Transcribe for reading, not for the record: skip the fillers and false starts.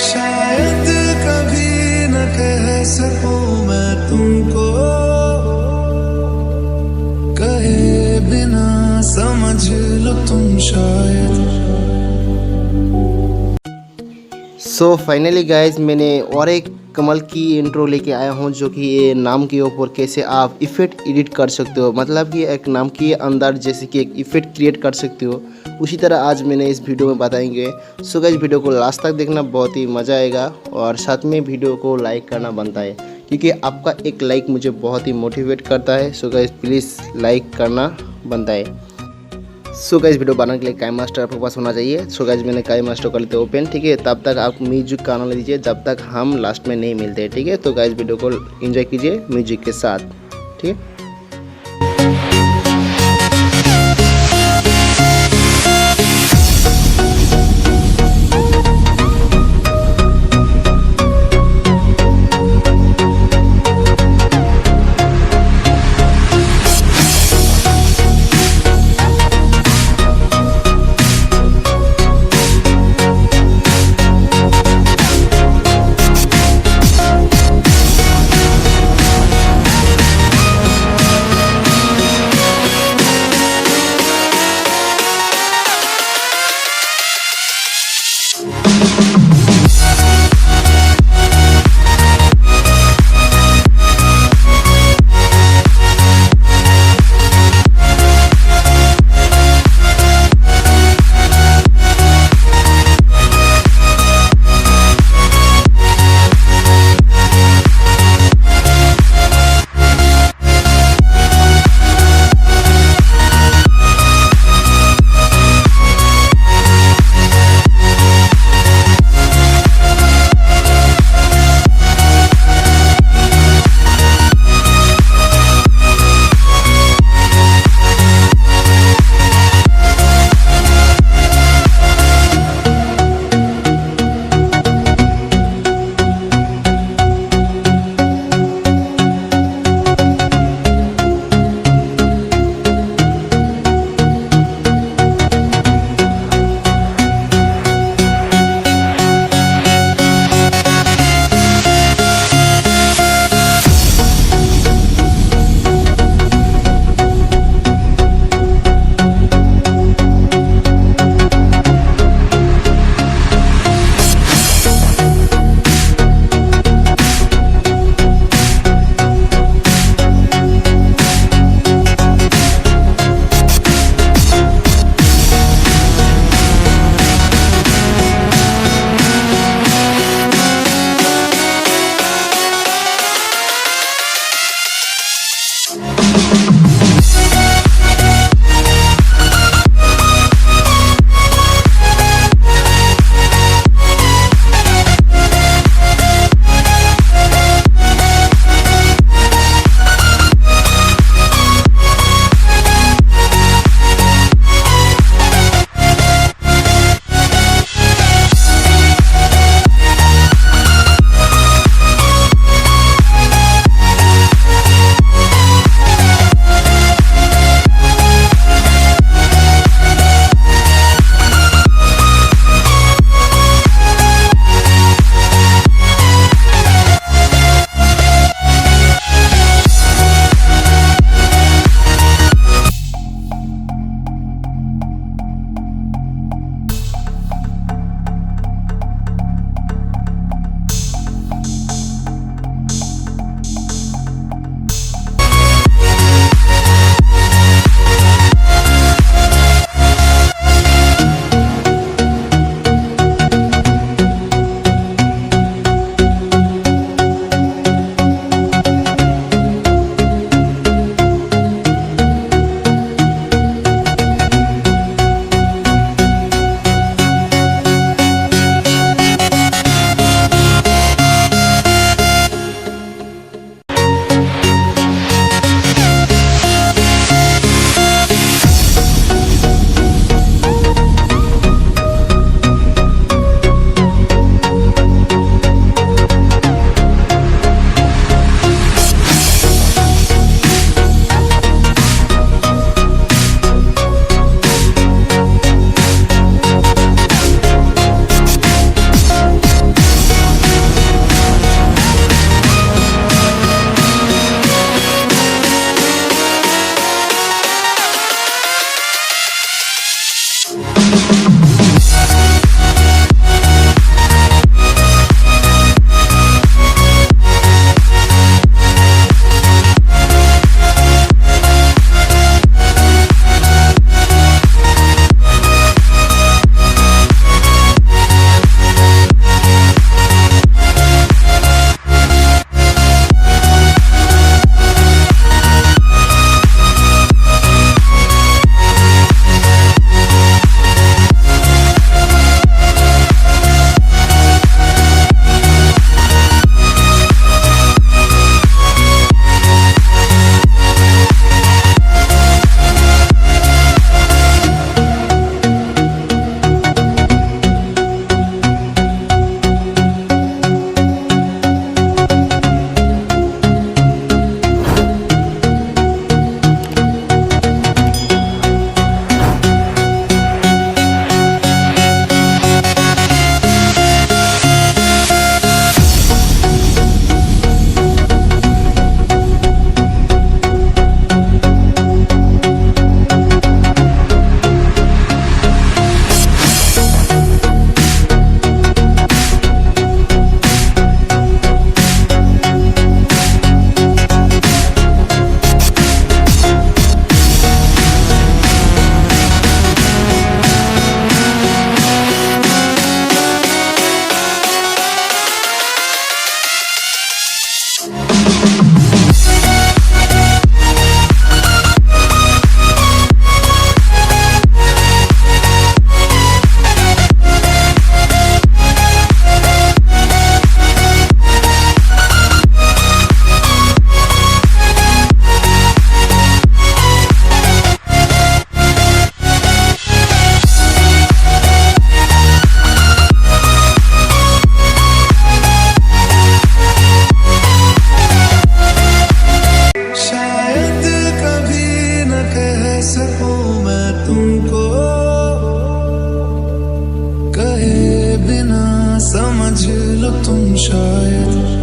शायद कभी न कह सकूं मैं तुमको, कहे बिना समझ लो तुम शायद। सो फाइनली गाइज मैंने और एक कमल की इंट्रो लेके आया हूँ, जो कि ये नाम के ऊपर कैसे आप इफ़ेक्ट एडिट कर सकते हो, मतलब कि एक नाम के अंदर जैसे कि एक इफ़ेक्ट क्रिएट कर सकते हो, उसी तरह आज मैंने इस वीडियो में बताएंगे। सो गाइज वीडियो को लास्ट तक देखना, बहुत ही मज़ा आएगा। और साथ में वीडियो को लाइक करना बनता है, क्योंकि आपका एक लाइक मुझे बहुत ही मोटिवेट करता है। सो गाइज प्लीज़ लाइक करना बनता है। सो गाइज वीडियो बनाने के लिए काइमास्टर आपके पास होना चाहिए। सो गाइज मैंने काइमास्टर कर लेते ओपन, ठीक है। तब तक आप म्यूजिक का आनंद लीजिए जब तक हम लास्ट में नहीं मिलते, ठीक है। तो गाइज वीडियो को एंजॉय कीजिए म्यूजिक के साथ, ठीक है। समझ लो तुम शायद